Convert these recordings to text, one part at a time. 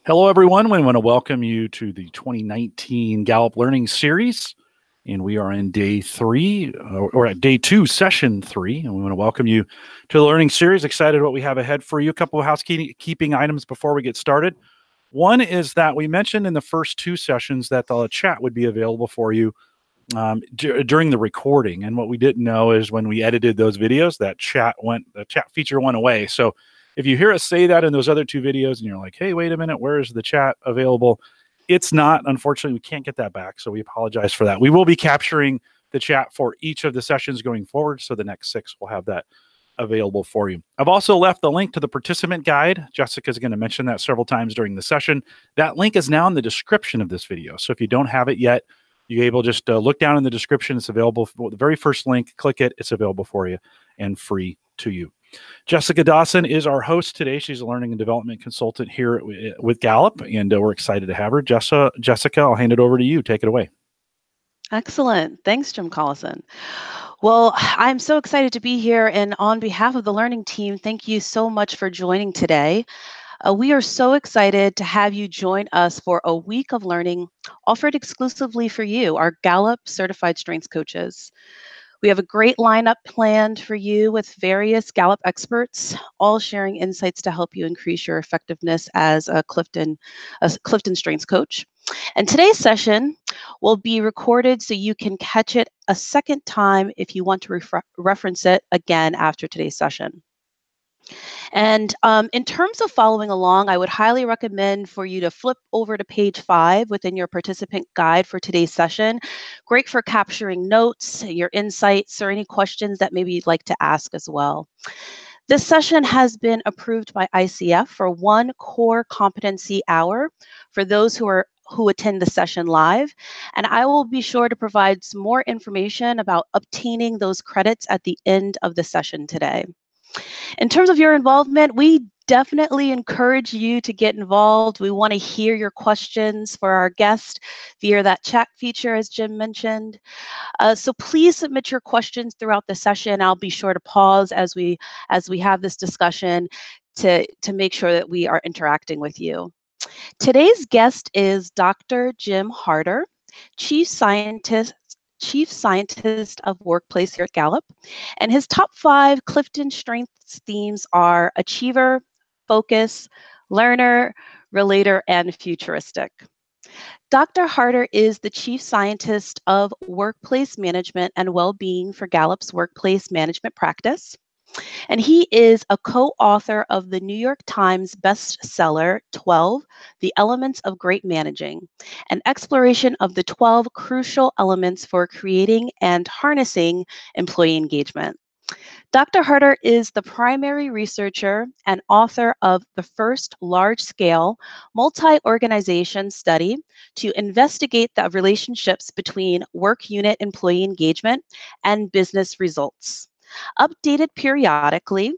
Hello, everyone. We want to welcome you to the 2019 Gallup Learning Series. And we are in day 3, or at day 2, session 3. And we want to welcome you to the Learning Series. Excited what we have ahead for you. A couple of housekeeping items before we get started. One is that we mentioned in the first 2 sessions that the chat would be available for you during the recording. And what we didn't know is when we edited those videos, the chat feature went away. So if you hear us say that in those other 2 videos and you're like, hey, wait a minute, where is the chat available? It's not. Unfortunately, we can't get that back. So we apologize for that. We will be capturing the chat for each of the sessions going forward. So the next 6 will have that available for you. I've also left the link to the participant guide. Jessica's going to mention that several times during the session. That link is now in the description of this video. So if you don't have it yet, you're able just look down in the description. It's available for the very first link. Click it. It's available for you and free to you. Jessica Dawson is our host today. She's a learning and development consultant here with Gallup, and we're excited to have her. Jessica, I'll hand it over to you. Take it away. Excellent. Thanks, Jim Collison. Well, I'm so excited to be here, and on behalf of the learning team, thank you so much for joining today. We are so excited to have you join us for a week of learning offered exclusively for you, our Gallup Certified Strengths Coaches. We have a great lineup planned for you with various Gallup experts, all sharing insights to help you increase your effectiveness as a Clifton Strengths coach. And today's session will be recorded so you can catch it a second time if you want to reference it again after today's session. And in terms of following along, I would highly recommend for you to flip over to page 5 within your participant guide for today's session. Great for capturing notes, your insights, or any questions that maybe you'd like to ask as well. This session has been approved by ICF for 1 core competency hour for those who attend the session live, and I will be sure to provide some more information about obtaining those credits at the end of the session today. In terms of your involvement, we definitely encourage you to get involved. We want to hear your questions for our guest via that chat feature, as Jim mentioned. So please submit your questions throughout the session. I'll be sure to pause as we have this discussion to make sure that we are interacting with you. Today's guest is Dr. Jim Harter, Chief Scientist of Workplace here at Gallup. And his top 5 Clifton Strengths themes are achiever, focus, learner, relator, and futuristic. Dr. Harter is the Chief Scientist of Workplace Management and Well-Being for Gallup's Workplace Management Practice. And he is a co-author of the New York Times bestseller, 12, The Elements of Great Managing, an exploration of the 12 crucial elements for creating and harnessing employee engagement. Dr. Harter is the primary researcher and author of the first large-scale multi-organization study to investigate the relationships between work unit employee engagement and business results. Updated periodically,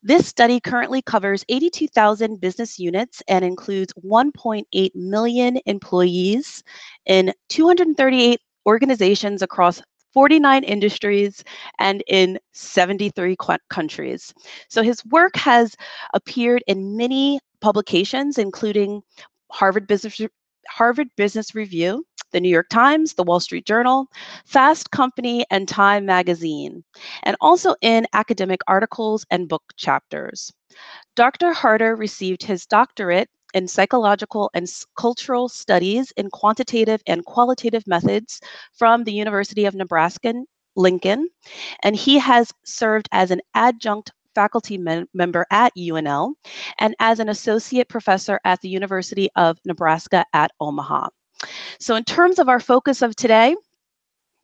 this study currently covers 82,000 business units and includes 1.8 million employees in 238 organizations across 49 industries and in 73 countries. So his work has appeared in many publications, including Harvard Business Review, the New York Times, the Wall Street Journal, Fast Company, and Time Magazine, and also in academic articles and book chapters. Dr. Harter received his doctorate in psychological and cultural studies in quantitative and qualitative methods from the University of Nebraska-Lincoln, and he has served as an adjunct faculty member at UNL and as an associate professor at the University of Nebraska at Omaha. So in terms of our focus of today,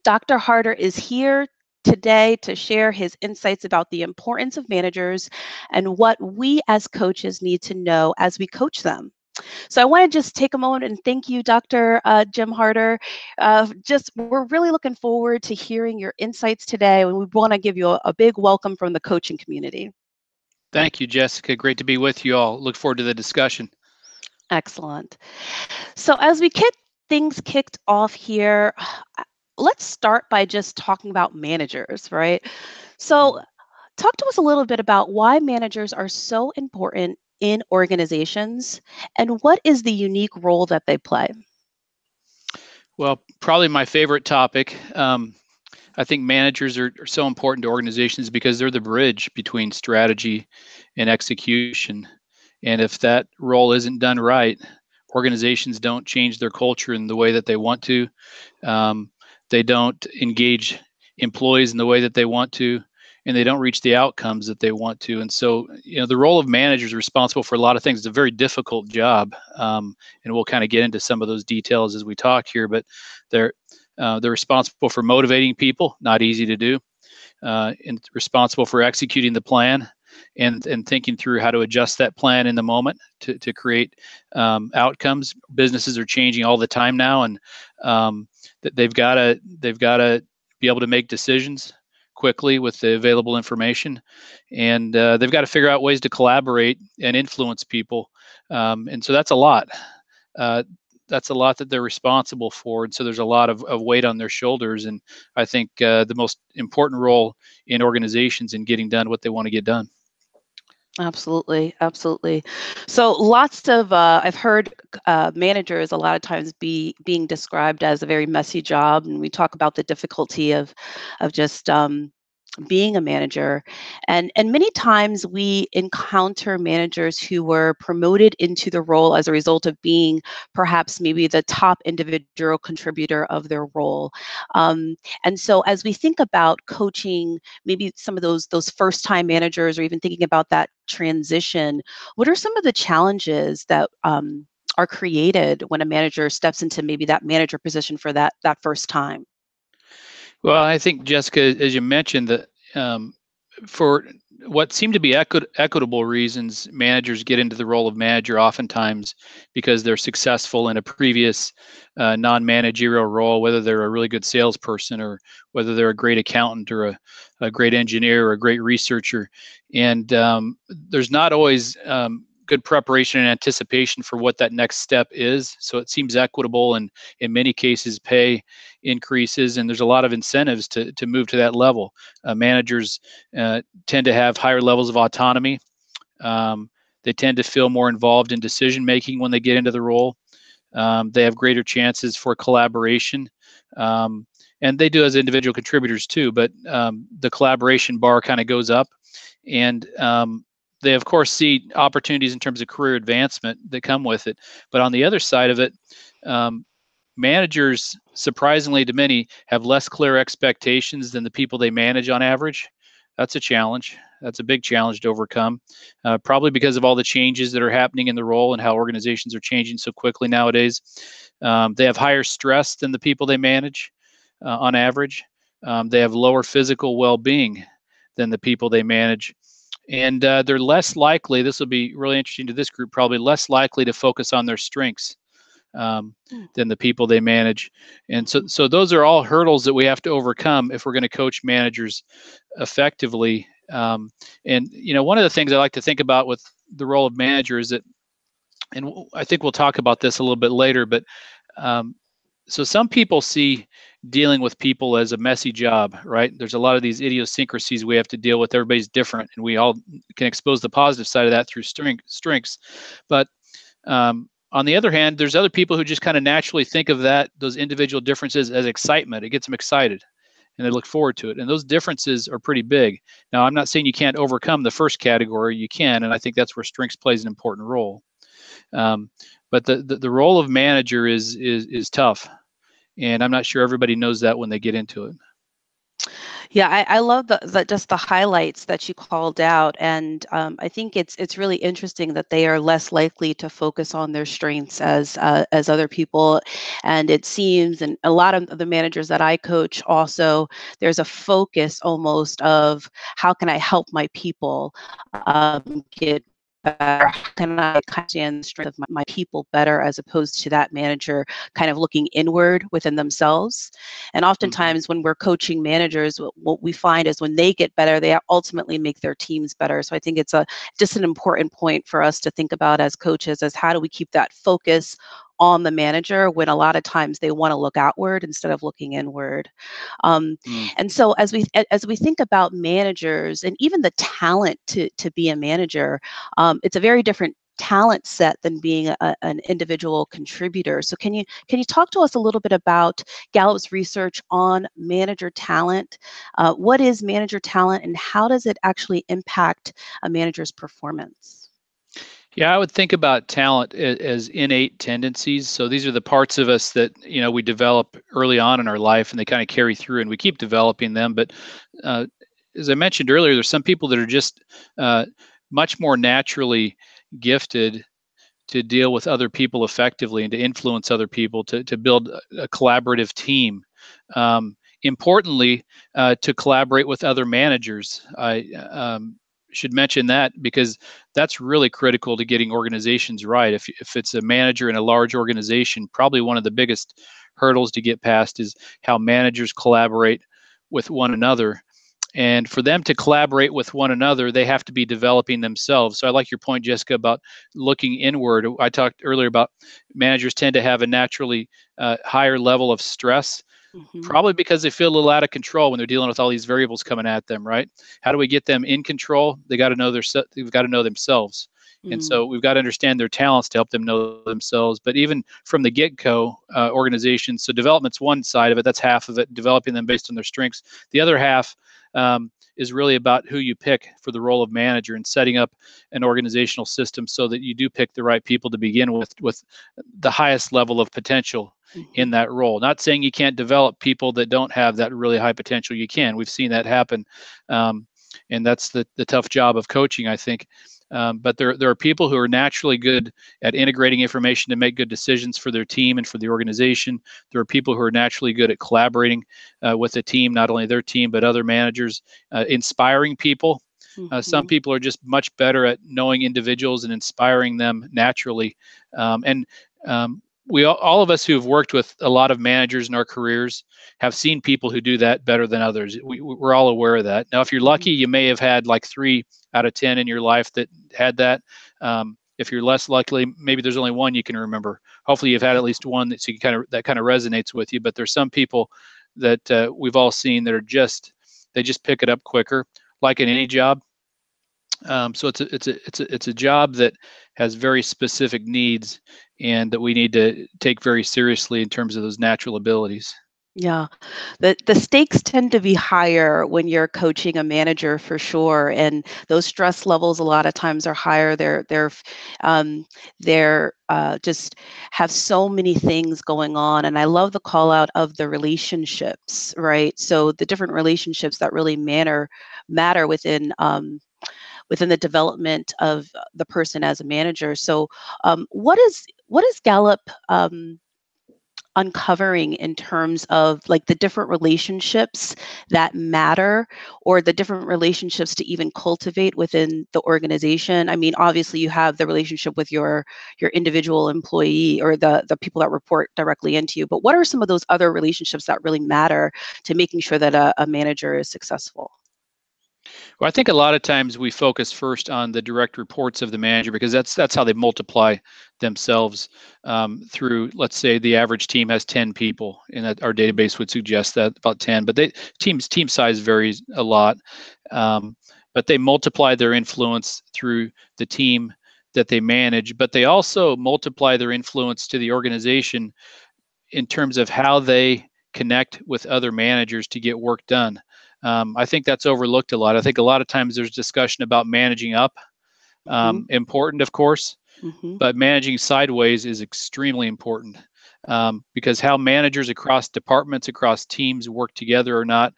Dr. Harter is here today to share his insights about the importance of managers and what we as coaches need to know as we coach them. So I want to just take a moment and thank you, Dr. Jim Harter. We're really looking forward to hearing your insights today, and we want to give you a big welcome from the coaching community. Thank you, Jessica. Great to be with you all. Look forward to the discussion. Excellent. So as we get things kicked off here, let's start by just talking about managers, right? So talk to us a little bit about why managers are so important in organizations, and what is the unique role that they play? Well, probably my favorite topic. I think managers are so important to organizations because they're the bridge between strategy and execution. And if that role isn't done right, organizations don't change their culture in the way that they want to. They don't engage employees in the way that they want to, and they don't reach the outcomes that they want to. And so, the role of managers is responsible for a lot of things. It's a very difficult job, and we'll kind of get into some of those details as we talk here. But they're responsible for motivating people, not easy to do, and responsible for executing the plan and thinking through how to adjust that plan in the moment to create outcomes. Businesses are changing all the time now, and they've got to be able to make decisions quickly with the available information, and they've got to figure out ways to collaborate and influence people, and so that's a lot. That's a lot that they're responsible for, and so there's a lot of weight on their shoulders. And I think the most important role in organizations in getting done what they want to get done. Absolutely, absolutely. So lots of I've heard managers a lot of times being described as a very messy job, and we talk about the difficulty of just being a manager, and many times we encounter managers who were promoted into the role as a result of being perhaps maybe the top individual contributor of their role. And so as we think about coaching maybe some of those first time managers, or even thinking about that transition, what are some of the challenges that are created when a manager steps into maybe that manager position for that first time? Well, I think, Jessica, as you mentioned, that for what seem to be equitable reasons, managers get into the role of manager oftentimes because they're successful in a previous non-managerial role, whether they're a really good salesperson or whether they're a great accountant or a great engineer or a great researcher. And there's not always good preparation and anticipation for what that next step is. So it seems equitable, and in many cases pay increases, and there's a lot of incentives to move to that level. Managers tend to have higher levels of autonomy. They tend to feel more involved in decision making when they get into the role. They have greater chances for collaboration. And they do as individual contributors too, but the collaboration bar kind of goes up. And they, of course, see opportunities in terms of career advancement that come with it. But on the other side of it, managers, surprisingly to many, have less clear expectations than the people they manage on average. That's a challenge. That's a big challenge to overcome, probably because of all the changes that are happening in the role and how organizations are changing so quickly nowadays. They have higher stress than the people they manage on average. They have lower physical well-being than the people they manage. And they're less likely, this will be really interesting to this group, probably less likely to focus on their strengths than the people they manage. And so those are all hurdles that we have to overcome if we're going to coach managers effectively. And one of the things I like to think about with the role of manager is that, and I think we'll talk about this a little bit later, but so some people see dealing with people as a messy job, right? There's a lot of these idiosyncrasies we have to deal with. Everybody's different, and we all can expose the positive side of that through strengths. But on the other hand, there's other people who just kind of naturally think of those individual differences as excitement. It gets them excited, and they look forward to it. And those differences are pretty big. Now, I'm not saying you can't overcome the first category. You can, and I think that's where strengths plays an important role. But the role of manager is tough, and I'm not sure everybody knows that when they get into it. Yeah, I love just the highlights that you called out, and I think it's really interesting that they are less likely to focus on their strengths as other people. And it seems, and a lot of the managers that I coach also, there's a focus almost of how can I help my people get better? How can I understand the strength of my people better, as opposed to that manager kind of looking inward within themselves? And oftentimes when we're coaching managers, what we find is when they get better, they ultimately make their teams better. So I think it's just an important point for us to think about as coaches, as how do we keep that focus on the manager when a lot of times they want to look outward instead of looking inward. And so as we think about managers and even the talent to be a manager, it's a very different talent set than being an individual contributor. So can you talk to us a little bit about Gallup's research on manager talent? What is manager talent, and how does it actually impact a manager's performance? Yeah, I would think about talent as innate tendencies. So these are the parts of us that we develop early on in our life, and they kind of carry through, and we keep developing them. But as I mentioned earlier, there's some people that are just much more naturally gifted to deal with other people effectively and to influence other people, to build a collaborative team. Importantly, to collaborate with other managers. I should mention that because that's really critical to getting organizations right. If it's a manager in a large organization, probably one of the biggest hurdles to get past is how managers collaborate with one another. And for them to collaborate with one another, they have to be developing themselves. So I like your point, Jessica, about looking inward. I talked earlier about managers tend to have a naturally higher level of stress, probably because they feel a little out of control when they're dealing with all these variables coming at them, right? How do we get them in control? They've got to know themselves. And so we've got to understand their talents to help them know themselves. But even from the get-go, organizations, so development's one side of it, that's half of it, developing them based on their strengths. The other half is really about who you pick for the role of manager and setting up an organizational system so that you do pick the right people to begin with the highest level of potential in that role. Not saying you can't develop people that don't have that really high potential. You can. We've seen that happen. And that's the tough job of coaching, I think. But there are people who are naturally good at integrating information to make good decisions for their team and for the organization. There are people who are naturally good at collaborating with a team, not only their team, but other managers, inspiring people. Some people are just much better at knowing individuals and inspiring them naturally. We all of us who have worked with a lot of managers in our careers have seen people who do that better than others. We're all aware of that. Now, if you're lucky, you may have had like 3 out of 10 in your life that had that. If you're less lucky, maybe there's only one you can remember. Hopefully, you've had at least one that that kind of resonates with you. But there's some people that we've all seen that they just pick it up quicker, like in any job. So it's a job that has very specific needs and that we need to take very seriously in terms of those natural abilities. Yeah, the stakes tend to be higher when you're coaching a manager for sure, and those stress levels a lot of times are higher. They're just have so many things going on, and I love the call out of the relationships, right? So the different relationships that really matter within the development of the person as a manager. So what is Gallup uncovering in terms of like the different relationships that matter, or the different relationships to even cultivate within the organization? I mean, obviously you have the relationship with your individual employee or the people that report directly into you, but what are some of those other relationships that really matter to making sure that a manager is successful? Well, I think a lot of times we focus first on the direct reports of the manager because that's how they multiply themselves through. Let's say the average team has 10 people, and our database would suggest that about 10. But team size varies a lot, but they multiply their influence through the team that they manage. But they also multiply their influence to the organization in terms of how they connect with other managers to get work done. I think that's overlooked a lot. I think a lot of times there's discussion about managing up, important, of course, but managing sideways is extremely important because how managers across departments, across teams work together or not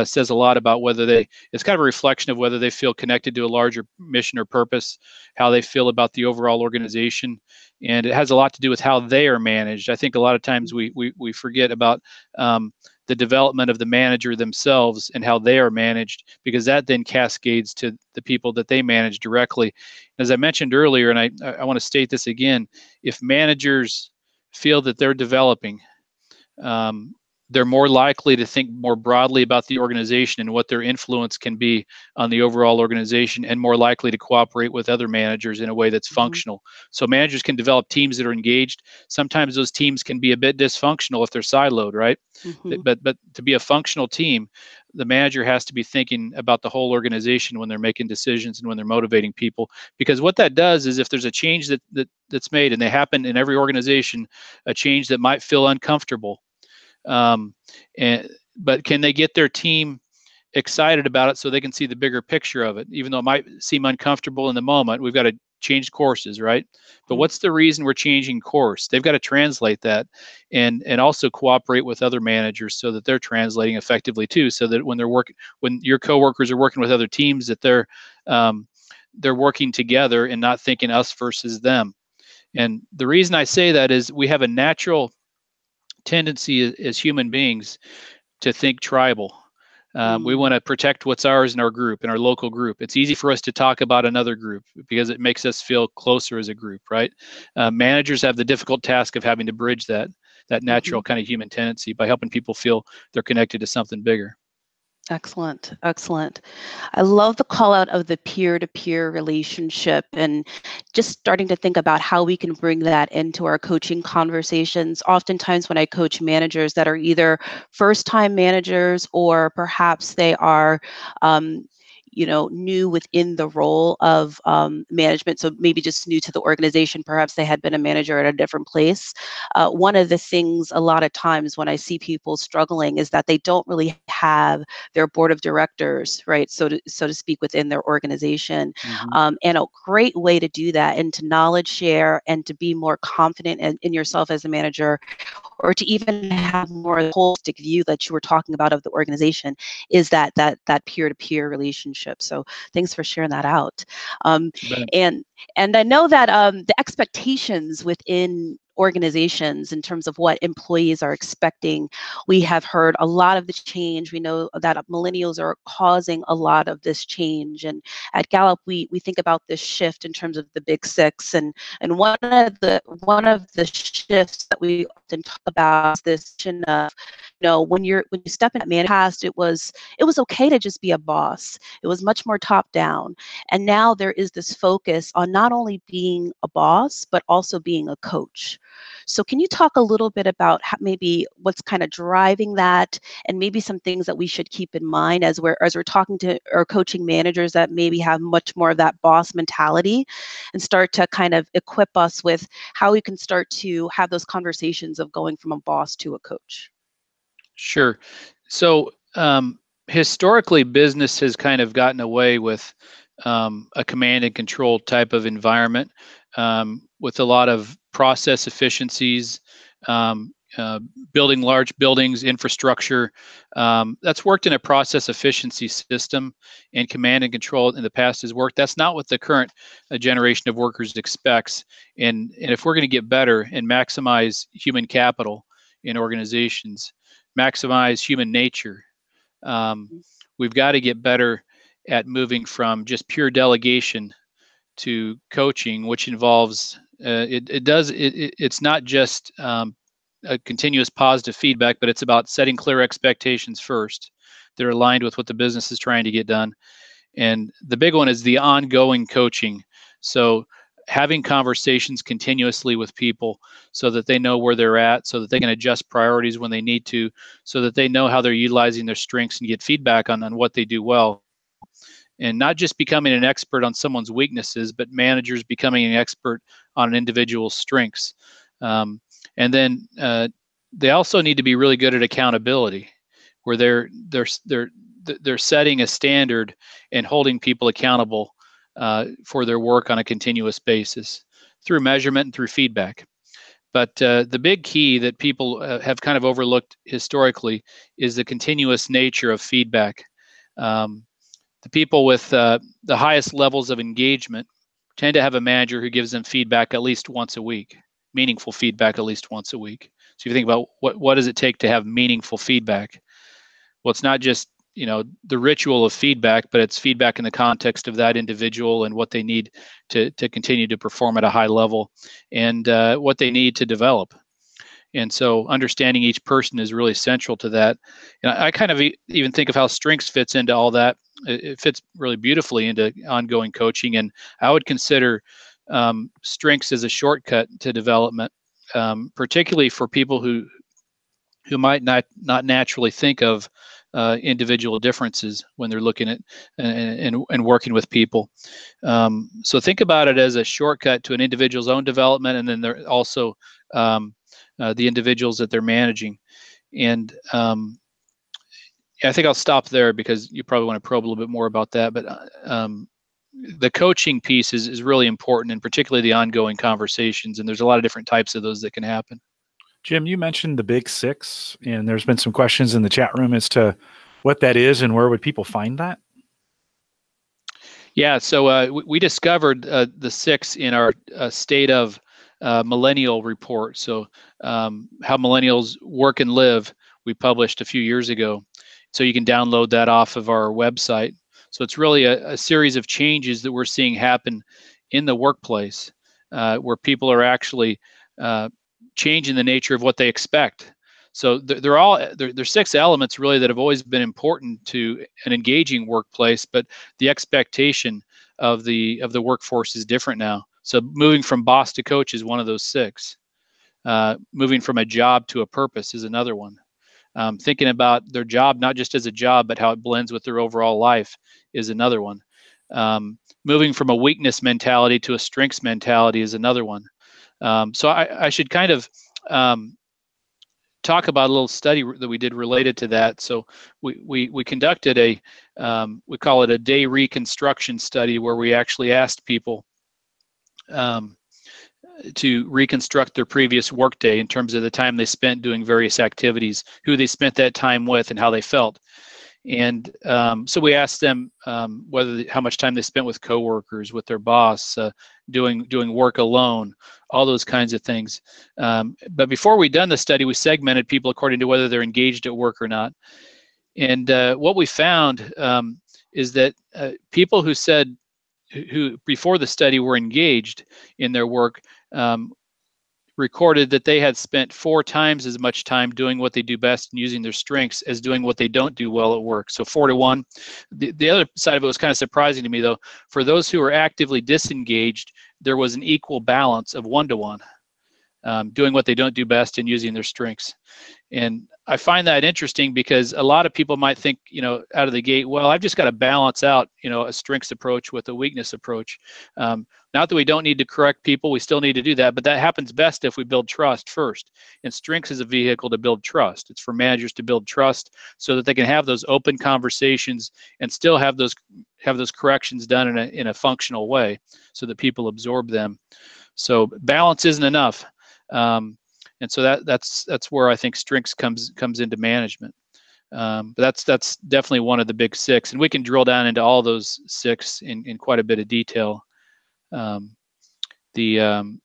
says a lot about it's kind of a reflection of whether they feel connected to a larger mission or purpose, how they feel about the overall organization. And it has a lot to do with how they are managed. I think a lot of times we forget about the development of the manager themselves and how they are managed, because that then cascades to the people that they manage directly. As I mentioned earlier, and I want to state this again, if managers feel that they're developing, they're more likely to think more broadly about the organization and what their influence can be on the overall organization, and more likely to cooperate with other managers in a way that's functional. So managers can develop teams that are engaged. Sometimes those teams can be a bit dysfunctional if they're siloed, right? But to be a functional team, the manager has to be thinking about the whole organization when they're making decisions and when they're motivating people. Because what that does is, if there's a change that's made, and they happen in every organization, a change that might feel uncomfortable, but can they get their team excited about it so they can see the bigger picture of it? Even though it might seem uncomfortable in the moment, we've got to change courses, right? But what's the reason we're changing course? They've got to translate that, and also cooperate with other managers so that they're translating effectively too, so that when your coworkers are working with other teams, that they're working together and not thinking us versus them. And the reason I say that is, we have a natural tendency as human beings to think tribal. We want to protect what's ours in our group, in our local group. It's easy for us to talk about another group because it makes us feel closer as a group, right? Managers have the difficult task of having to bridge that natural kind of human tendency by helping people feel they're connected to something bigger. Excellent. Excellent. I love the call out of the peer-to-peer relationship, and just starting to think about how we can bring that into our coaching conversations. Oftentimes when I coach managers that are either first-time managers, or perhaps they are new within the role of management, so maybe just new to the organization, perhaps they had been a manager at a different place. One of the things a lot of times when I see people struggling is that they don't really have their board of directors, right, so to speak, within their organization. And a great way to do that, and to knowledge share, and to be more confident in yourself as a manager, or to even have more holistic view that you were talking about of the organization, is that peer-to-peer relationship. So thanks for sharing that out. And I know that the expectations within organizations in terms of what employees are expecting, we have heard a lot of the change. We know that millennials are causing a lot of this change, and at Gallup we think about this shift in terms of the big six, and one of the shifts that we often talk about is this notion of, when you step in at management. Past, it was okay to just be a boss. It was much more top down, and now there is this focus on not only being a boss but also being a coach. So can you talk a little bit about maybe what's kind of driving that, and maybe some things that we should keep in mind as we're talking to or coaching managers that maybe have much more of that boss mentality, and start to kind of equip us with how we can start to have those conversations of going from a boss to a coach? Sure. So historically, business has kind of gotten away with a command and control type of environment, with a lot of process efficiencies, building large buildings, infrastructure. That's worked in a process efficiency system, and command and control in the past has worked. That's not what the current generation of workers expects. And if we're going to get better and maximize human capital in organizations, maximize human nature, we've got to get better at moving from just pure delegation to coaching, which involves it's not just a continuous positive feedback, but it's about setting clear expectations first that are aligned with what the business is trying to get done. And the big one is the ongoing coaching. So having conversations continuously with people so that they know where they're at, so that they can adjust priorities when they need to, so that they know how they're utilizing their strengths and get feedback on what they do well. And not just becoming an expert on someone's weaknesses, but managers becoming an expert on an individual's strengths. And then they also need to be really good at accountability, where they're setting a standard and holding people accountable for their work on a continuous basis through measurement and through feedback. But the big key that people have kind of overlooked historically is the continuous nature of feedback. The people with the highest levels of engagement tend to have a manager who gives them feedback at least once a week, meaningful feedback at least once a week. So if you think about what does it take to have meaningful feedback? Well, it's not just the ritual of feedback, but it's feedback in the context of that individual and what they need to continue to perform at a high level, and what they need to develop. And so understanding each person is really central to that. And I kind of even think of how strengths fits into all that. It fits really beautifully into ongoing coaching. And I would consider strengths as a shortcut to development, particularly for people who might not naturally think of individual differences when they're looking at and working with people. So think about it as a shortcut to an individual's own development, and then they're also the individuals that they're managing. And I think I'll stop there because you probably want to probe a little bit more about that. But the coaching piece is really important, and particularly the ongoing conversations. And there's a lot of different types of those that can happen. Jim, you mentioned the Big Six, and there's been some questions in the chat room as to what that is and where would people find that? Yeah, so we discovered the six in our State of Millennial report. So how millennials work and live, we published a few years ago. So you can download that off of our website. So it's really a series of changes that we're seeing happen in the workplace, where people are actually changing the nature of what they expect. So there's six elements really that have always been important to an engaging workplace, but the expectation of the workforce is different now. So moving from boss to coach is one of those six. Moving from a job to a purpose is another one. Thinking about their job not just as a job, but how it blends with their overall life is another one. Moving from a weakness mentality to a strengths mentality is another one. So I should kind of talk about a little study that we did related to that. So we conducted we call it a day reconstruction study, where we actually asked people to reconstruct their previous workday in terms of the time they spent doing various activities, who they spent that time with, and how they felt. And so we asked them how much time they spent with coworkers, with their boss, doing work alone, all those kinds of things. But before we'd done the study, we segmented people according to whether they're engaged at work or not. And what we found is that people who before the study were engaged in their work recorded that they had spent 4 times as much time doing what they do best and using their strengths as doing what they don't do well at work. So 4 to 1. The other side of it was kind of surprising to me, though. For those who were actively disengaged, there was an equal balance of 1 to 1, doing what they don't do best and using their strengths. And I find that interesting because a lot of people might think, out of the gate, well, I've just got to balance out, a strengths approach with a weakness approach. Not that we don't need to correct people, we still need to do that, but that happens best if we build trust first. And strengths is a vehicle to build trust. It's for managers to build trust so that they can have those open conversations and still have those corrections done in a functional way so that people absorb them. So balance isn't enough. And so that's where I think strengths comes into management. But that's definitely one of the big 6, and we can drill down into all those 6 in quite a bit of detail. The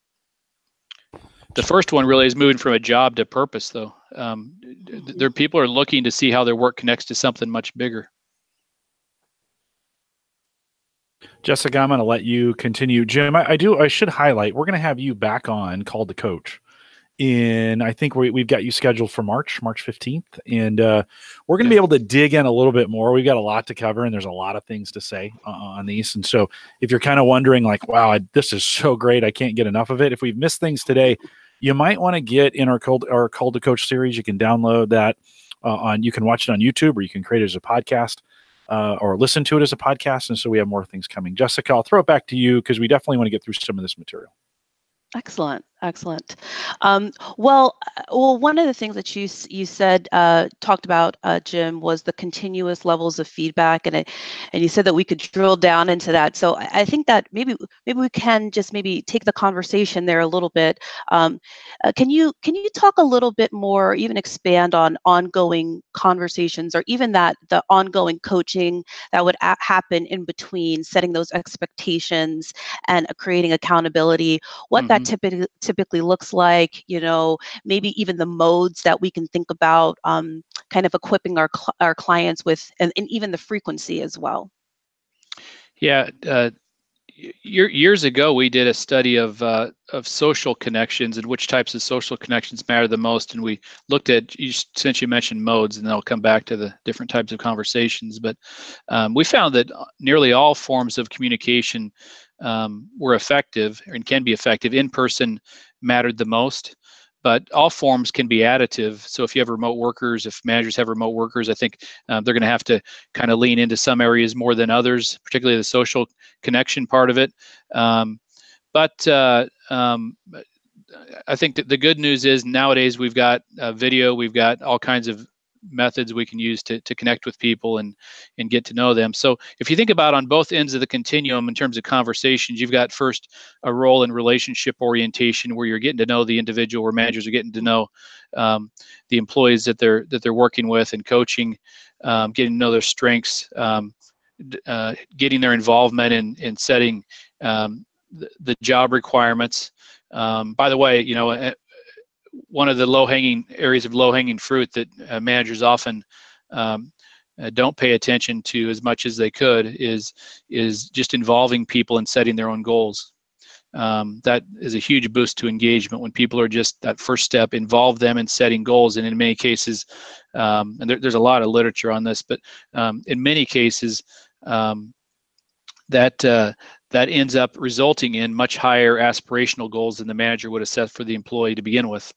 first one really is moving from a job to purpose, though. There people are looking to see how their work connects to something much bigger. Jessica, I'm going to let you continue. Jim, I should highlight, we're going to have you back on Called to Coach. And I think we've got you scheduled for March 15th. And we're going to be able to dig in a little bit more. We've got a lot to cover, and there's a lot of things to say on these. And so if you're kind of wondering, like, wow, this is so great, I can't get enough of it. If we've missed things today, you might want to get in our Called to Coach series. You can download that you can watch it on YouTube, or you can create it as a podcast or listen to it as a podcast. And so we have more things coming. Jessica, I'll throw it back to you because we definitely want to get through some of this material. Excellent. Well, one of the things that you said, talked about, Jim, was the continuous levels of feedback, and you said that we could drill down into that. So I think that maybe we can just take the conversation there a little bit. Can you talk a little bit more, even expand on ongoing conversations, or even the ongoing coaching that would happen in between setting those expectations and creating accountability? What that typically looks like, maybe even the modes that we can think about, kind of equipping our clients with, and even the frequency as well. Yeah, Years ago, we did a study of social connections and which types of social connections matter the most, and we looked at, since you mentioned modes, and then I'll come back to the different types of conversations. But we found that nearly all forms of communication were effective and can be effective. In person mattered the most, but all forms can be additive. So if you have remote workers, if managers have remote workers, I think they're going to have to kind of lean into some areas more than others, particularly the social connection part of it. But I think that the good news is nowadays we've got video, we've got all kinds of methods we can use to connect with people and get to know them. So if you think about on both ends of the continuum in terms of conversations, you've got first a role in relationship orientation where you're getting to know the individual, where managers are getting to know the employees that they're working with and coaching, getting to know their strengths, getting their involvement in setting the job requirements. By the way, one of the low-hanging areas of low-hanging fruit that managers often don't pay attention to as much as they could is just involving people in setting their own goals. That is a huge boost to engagement when people are just that first step, involve them in setting goals. And in many cases, and there's a lot of literature on this, but in many cases, that ends up resulting in much higher aspirational goals than the manager would have set for the employee to begin with.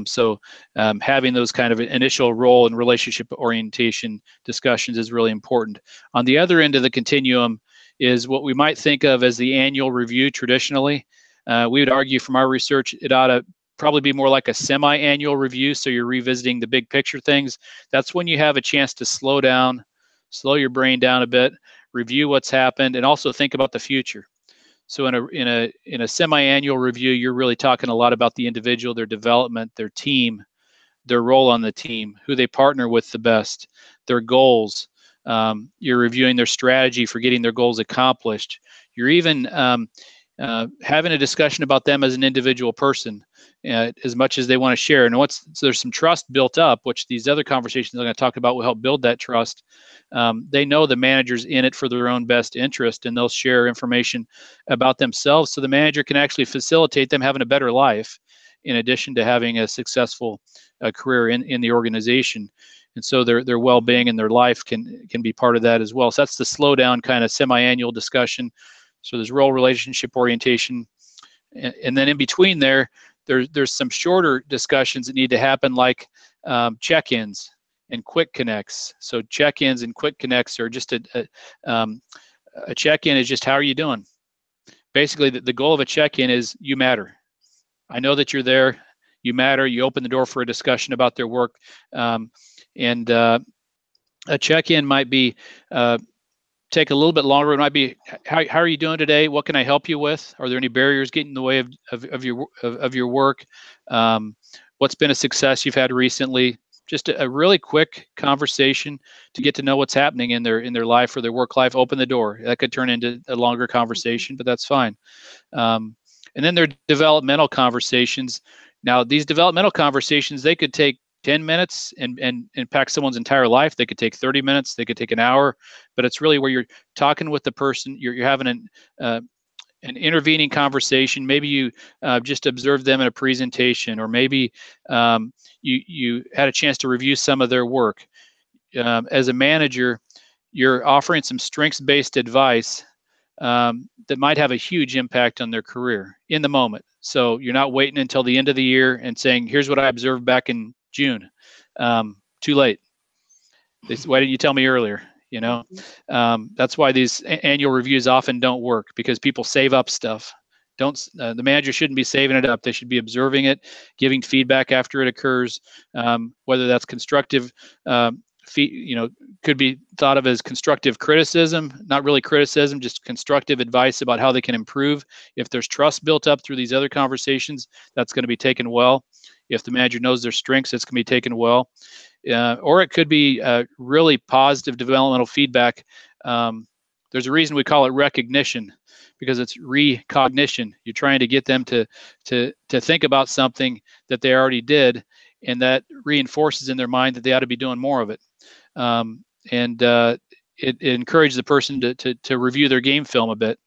So having those kind of initial role and relationship orientation discussions is really important. On the other end of the continuum is what we might think of as the annual review traditionally. We would argue from our research it ought to probably be more like a semi-annual review, so you're revisiting the big picture things. That's when you have a chance to slow down, slow your brain down a bit, review what's happened, and also think about the future. So in a semi-annual review, you're really talking a lot about the individual, their development, their team, their role on the team, who they partner with the best, their goals. You're reviewing their strategy for getting their goals accomplished. You're even having a discussion about them as an individual person, as much as they want to share. And so there's some trust built up, which these other conversations I'm going to talk about will help build that trust. They know the manager's in it for their own best interest, and they'll share information about themselves so the manager can actually facilitate them having a better life in addition to having a successful career in the organization. And so their well-being and their life can be part of that as well. So that's the slow down kind of semi-annual discussion. So there's role relationship orientation. And then in between there's some shorter discussions that need to happen, like check-ins and quick connects. So check-ins and quick connects are just a check-in is just, how are you doing? Basically, the goal of a check-in is you matter. I know that you're there. You matter. You open the door for a discussion about their work. And a check-in might be take a little bit longer. It might be, how are you doing today? What can I help you with? Are there any barriers getting in the way of your work? What's been a success you've had recently? Just a really quick conversation to get to know what's happening in their life or their work life. Open the door. That could turn into a longer conversation, but that's fine. And then there are developmental conversations. Now, these developmental conversations, they could take 10 minutes and impact someone's entire life. They could take 30 minutes. They could take an hour. But it's really where you're talking with the person. You're having an intervening conversation. Maybe you just observed them in a presentation, or maybe you had a chance to review some of their work. As a manager, you're offering some strengths-based advice that might have a huge impact on their career in the moment. So you're not waiting until the end of the year and saying, here's what I observed back in June. Too late. Why didn't you tell me earlier? That's why these annual reviews often don't work, because people save up stuff. The manager shouldn't be saving it up. They should be observing it, giving feedback after it occurs, whether that's constructive, could be thought of as constructive criticism, not really criticism, just constructive advice about how they can improve. If there's trust built up through these other conversations, that's going to be taken well. If the manager knows their strengths, it's going to be taken well. Or it could be really positive developmental feedback. There's a reason we call it recognition, because it's recognition. You're trying to get them to think about something that they already did, and that reinforces in their mind that they ought to be doing more of it. it encourages the person to review their game film a bit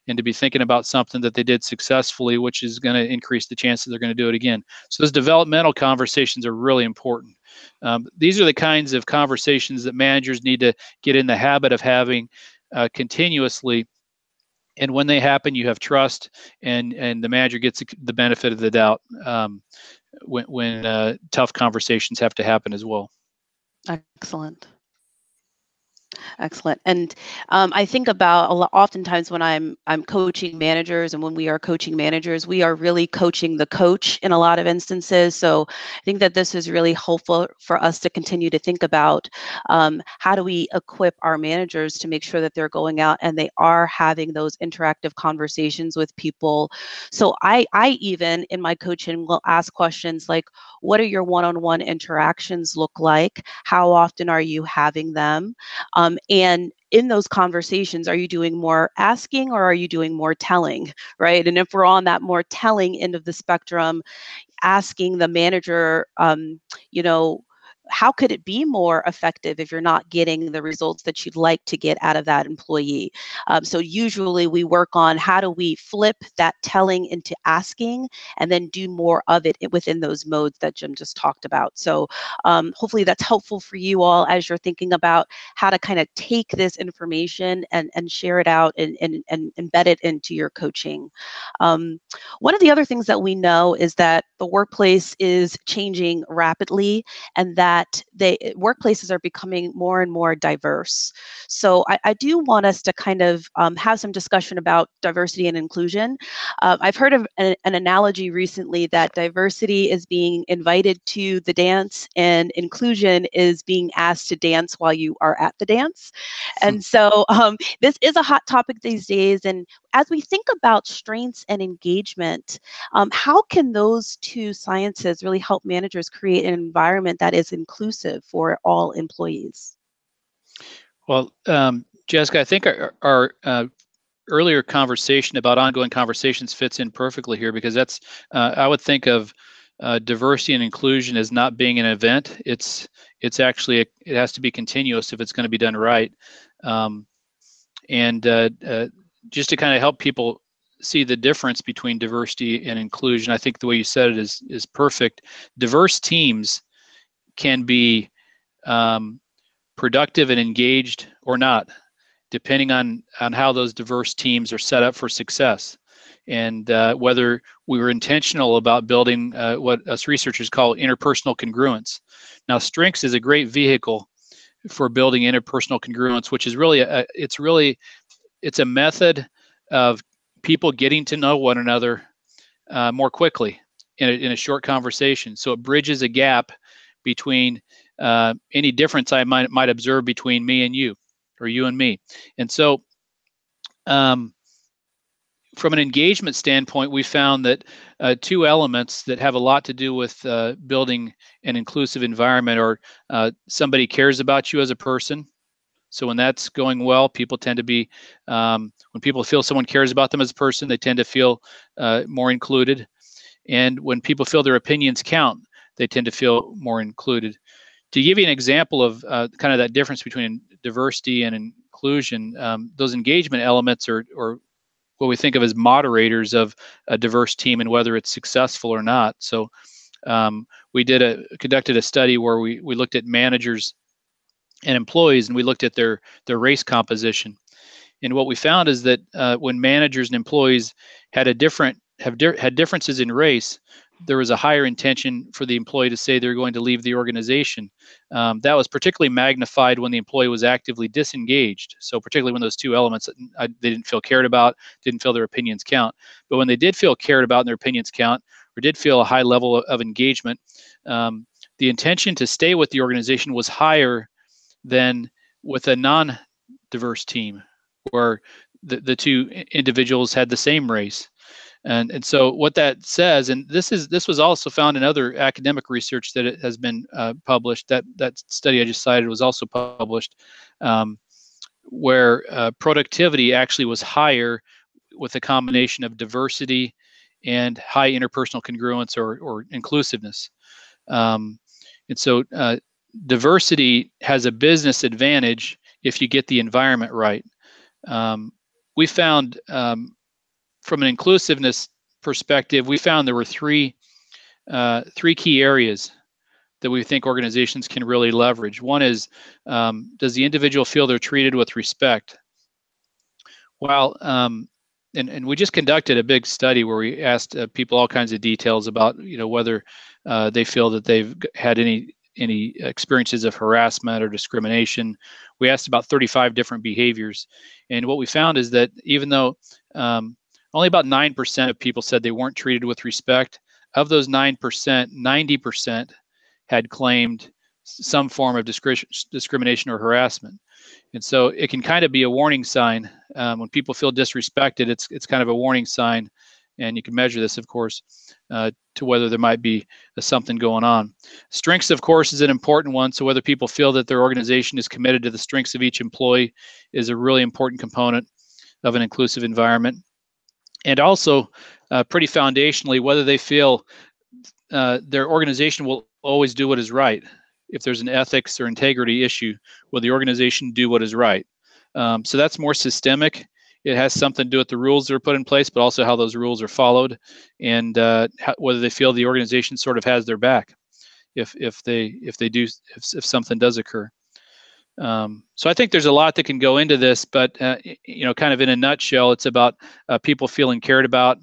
and to be thinking about something that they did successfully, which is going to increase the chances they're going to do it again. So those developmental conversations are really important. These are the kinds of conversations that managers need to get in the habit of having continuously. And when they happen, you have trust, and the manager gets the benefit of the doubt when tough conversations have to happen as well. Excellent. Excellent. And I think about oftentimes when I'm coaching managers, and when we are coaching managers, we are really coaching the coach in a lot of instances. So I think that this is really helpful for us to continue to think about how do we equip our managers to make sure that they're going out and they are having those interactive conversations with people. So I even in my coaching will ask questions like, what are your one-on-one interactions look like? How often are you having them? And in those conversations, are you doing more asking or are you doing more telling, right? And if we're on that more telling end of the spectrum, asking the manager, how could it be more effective if you're not getting the results that you'd like to get out of that employee? So usually we work on how do we flip that telling into asking and then do more of it within those modes that Jim just talked about. So hopefully that's helpful for you all as you're thinking about how to kind of take this information and share it out and embed it into your coaching. One of the other things that we know is that the workplace is changing rapidly, and that workplaces are becoming more and more diverse. So I do want us to kind of have some discussion about diversity and inclusion. I've heard of an analogy recently that diversity is being invited to the dance and inclusion is being asked to dance while you are at the dance. And so this is a hot topic these days. And as we think about strengths and engagement, how can those two sciences really help managers create an environment that is inclusive for all employees? Well, Jessica, I think our earlier conversation about ongoing conversations fits in perfectly here, because that's I would think of diversity and inclusion as not being an event. It's actually it has to be continuous if it's going to be done right. Just to kind of help people see the difference between diversity and inclusion, I think the way you said it is perfect. Diverse teams can be productive and engaged or not, depending on how those diverse teams are set up for success, and whether we were intentional about building what us researchers call interpersonal congruence. Now, Strengths is a great vehicle for building interpersonal congruence, which is really it's a method of people getting to know one another more quickly in a short conversation. So it bridges a gap between any difference I might observe between me and you, or you and me. And so from an engagement standpoint, we found that two elements that have a lot to do with building an inclusive environment are somebody cares about you as a person. So when that's going well, people tend to be, when people feel someone cares about them as a person, they tend to feel more included. And when people feel their opinions count, they tend to feel more included. To give you an example of kind of that difference between diversity and inclusion, those engagement elements are what we think of as moderators of a diverse team and whether it's successful or not. So we conducted a study where we looked at managers and employees, and we looked at their race composition. And what we found is that when managers and employees had differences in race, there was a higher intention for the employee to say they're going to leave the organization. That was particularly magnified when the employee was actively disengaged. So particularly when those two elements, they didn't feel cared about, didn't feel their opinions count. But when they did feel cared about and their opinions count, or did feel a high level of engagement, the intention to stay with the organization was higher than with a non-diverse team, where the two individuals had the same race. And so what that says, and this was also found in other academic research that it has been published. That study I just cited was also published, where productivity actually was higher with a combination of diversity and high interpersonal congruence or inclusiveness. And so diversity has a business advantage if you get the environment right. We found from an inclusiveness perspective, we found there were three key areas that we think organizations can really leverage. One is, does the individual feel they're treated with respect? Well, and we just conducted a big study where we asked people all kinds of details about, whether they feel that they've had any experiences of harassment or discrimination. We asked about 35 different behaviors, and what we found is that even though only about 9% of people said they weren't treated with respect, of those 9%, 90% had claimed some form of discrimination or harassment. And so it can kind of be a warning sign when people feel disrespected. It's kind of a warning sign, and you can measure this, of course, to whether there might be something going on. Strengths, of course, is an important one. So whether people feel that their organization is committed to the strengths of each employee is a really important component of an inclusive environment. And also, pretty foundationally, whether they feel their organization will always do what is right. If there's an ethics or integrity issue, will the organization do what is right? So that's more systemic. It has something to do with the rules that are put in place, but also how those rules are followed, and whether they feel the organization sort of has their back if something does occur. So I think there's a lot that can go into this, but kind of in a nutshell, it's about people feeling cared about,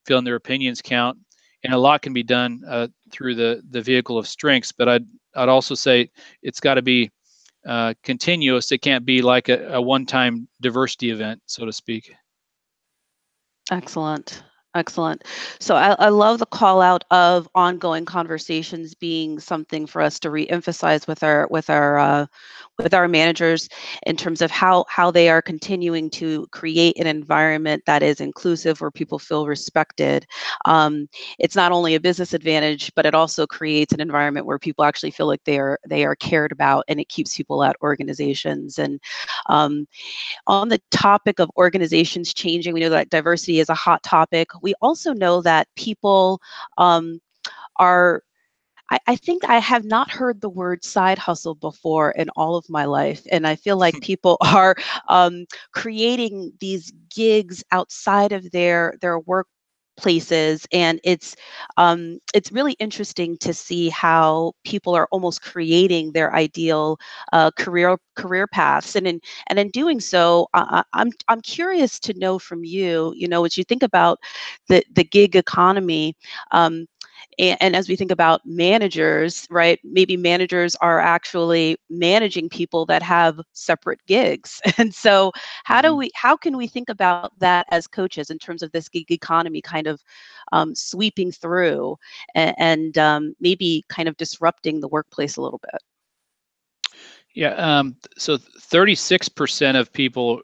feeling their opinions count, and a lot can be done through the vehicle of strengths. But I'd also say it's got to be continuous. It can't be like a one-time diversity event, so to speak. Excellent. Excellent. So I love the call out of ongoing conversations being something for us to reemphasize with our managers in terms of how they are continuing to create an environment that is inclusive, where people feel respected. It's not only a business advantage, but it also creates an environment where people actually feel like they are cared about, and it keeps people at organizations. And on the topic of organizations changing, we know that diversity is a hot topic. We also know that people are, I think I have not heard the word side hustle before in all of my life. And I feel like people are creating these gigs outside of their work places, and it's really interesting to see how people are almost creating their ideal career paths, and in doing so, I'm curious to know from you, as you think about the gig economy. And as we think about managers, right, maybe managers are actually managing people that have separate gigs. And so how can we think about that as coaches in terms of this gig economy kind of sweeping through and maybe kind of disrupting the workplace a little bit? Yeah, so 36% of people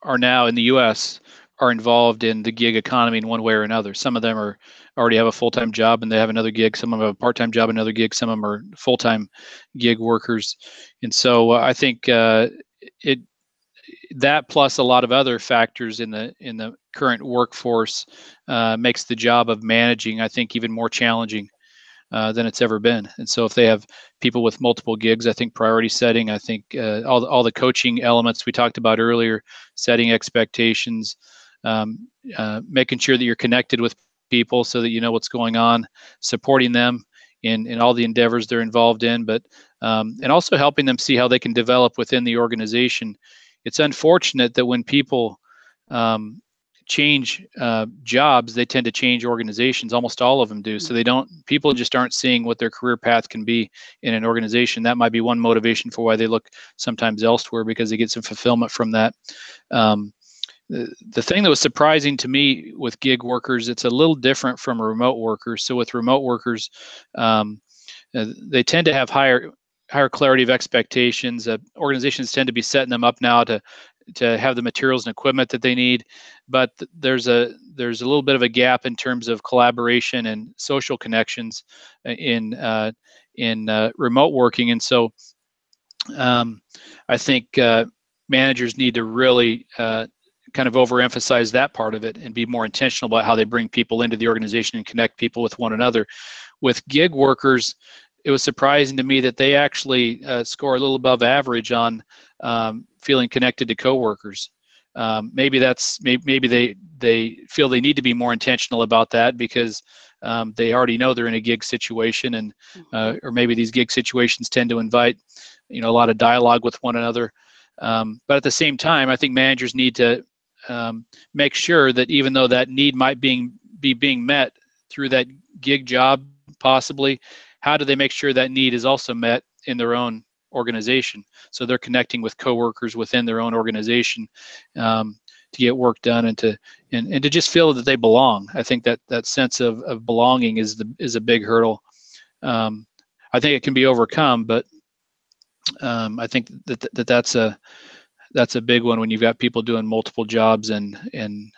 are now in the U.S. are involved in the gig economy in one way or another. Some of them already have a full-time job and they have another gig. Some of them have a part-time job, another gig. Some of them are full-time gig workers. And so I think that plus a lot of other factors in the current workforce makes the job of managing, I think, even more challenging than it's ever been. And so if they have people with multiple gigs, I think priority setting, I think all the coaching elements we talked about earlier, setting expectations, making sure that you're connected with people so that you know what's going on, supporting them in all the endeavors they're involved in, but and also helping them see how they can develop within the organization. It's unfortunate that when people change jobs, they tend to change organizations. Almost all of them do. So people just aren't seeing what their career path can be in an organization. That might be one motivation for why they look sometimes elsewhere, because they get some fulfillment from that. The thing that was surprising to me with gig workers, it's a little different from remote workers. So with remote workers, they tend to have higher clarity of expectations. Organizations tend to be setting them up now to have the materials and equipment that they need, but there's a little bit of a gap in terms of collaboration and social connections in remote working. And so I think managers need to really kind of overemphasize that part of it and be more intentional about how they bring people into the organization and connect people with one another. With gig workers, it was surprising to me that they actually score a little above average on feeling connected to coworkers. Maybe they feel they need to be more intentional about that because they already know they're in a gig situation, and or maybe these gig situations tend to invite a lot of dialogue with one another. But at the same time, I think managers need to make sure that even though that need might be being met through that gig job, possibly, how do they make sure that need is also met in their own organization? So they're connecting with coworkers within their own organization to get work done and to just feel that they belong. I think that sense of belonging is a big hurdle. I think it can be overcome, but I think that's a big one when you've got people doing multiple jobs and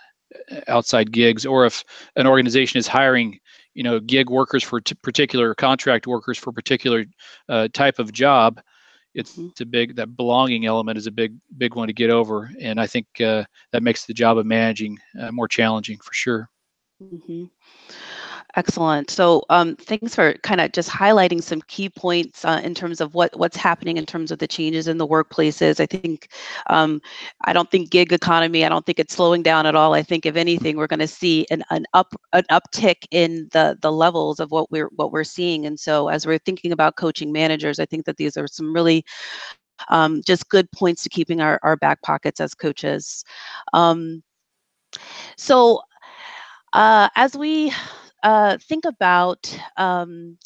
outside gigs, or if an organization is hiring gig workers for particular contract workers for particular type of job. It's that belonging element is a big one to get over, and I think that makes the job of managing more challenging for sure. Mm-hmm. Excellent. So thanks for kind of just highlighting some key points in terms of what's happening in terms of the changes in the workplaces. I think I don't think gig economy, I don't think it's slowing down at all. I think if anything, we're going to see an uptick in the levels of what we're seeing. And so as we're thinking about coaching managers, I think that these are some really just good points to keeping our back pockets as coaches. So as we think about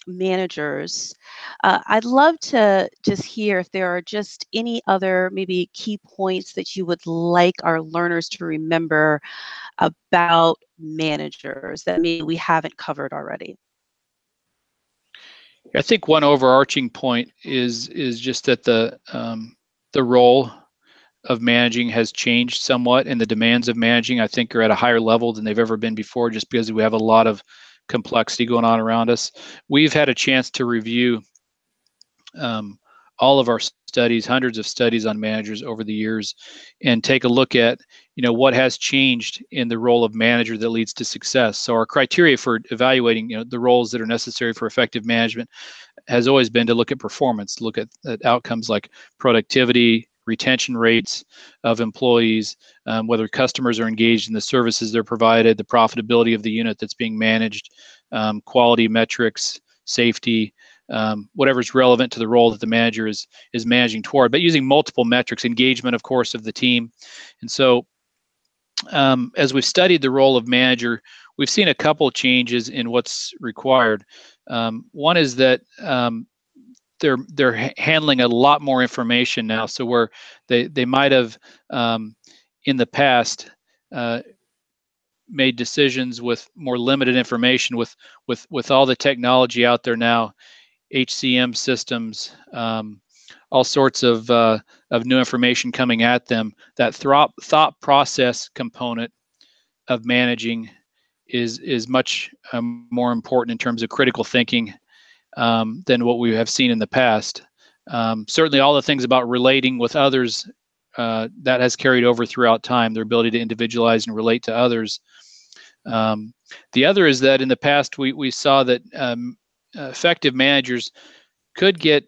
managers, I'd love to just hear if there are just any other maybe key points that you would like our learners to remember about managers that maybe we haven't covered already. I think one overarching point is just that the role of managing has changed somewhat, and the demands of managing, I think, are at a higher level than they've ever been before, just because we have a lot of complexity going on around us. We've had a chance to review all of our studies, hundreds of studies on managers over the years, and take a look at what has changed in the role of manager that leads to success. So our criteria for evaluating the roles that are necessary for effective management has always been to look at performance, look at outcomes like productivity, retention rates of employees, whether customers are engaged in the services they're provided, the profitability of the unit that's being managed, quality metrics, safety, whatever's relevant to the role that the manager is managing toward, but using multiple metrics, engagement, of course, of the team. And so as we've studied the role of manager, we've seen a couple changes in what's required. One is that they're handling a lot more information now. So where they might have in the past made decisions with more limited information, with all the technology out there now, HCM systems, all sorts of new information coming at them. That thought process component of managing is much more important in terms of critical thinking than what we have seen in the past. Certainly all the things about relating with others, that has carried over throughout time, their ability to individualize and relate to others. The other is that in the past, we saw that effective managers could get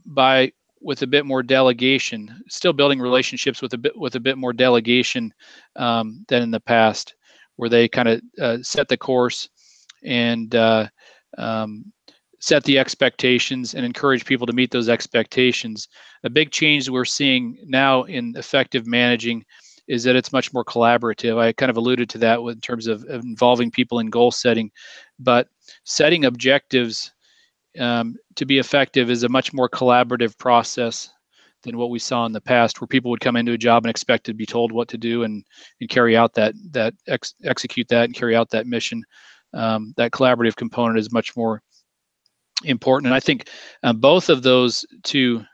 by with a bit more delegation, still building relationships with a bit more delegation than in the past, where they kind of set the course and set the expectations and encourage people to meet those expectations. A big change we're seeing now in effective managing is that it's much more collaborative. I kind of alluded to that in terms of involving people in goal setting, but setting objectives to be effective is a much more collaborative process than what we saw in the past, where people would come into a job and expect to be told what to do and carry out execute that and carry out that mission. That collaborative component is much more important. And I think both of those two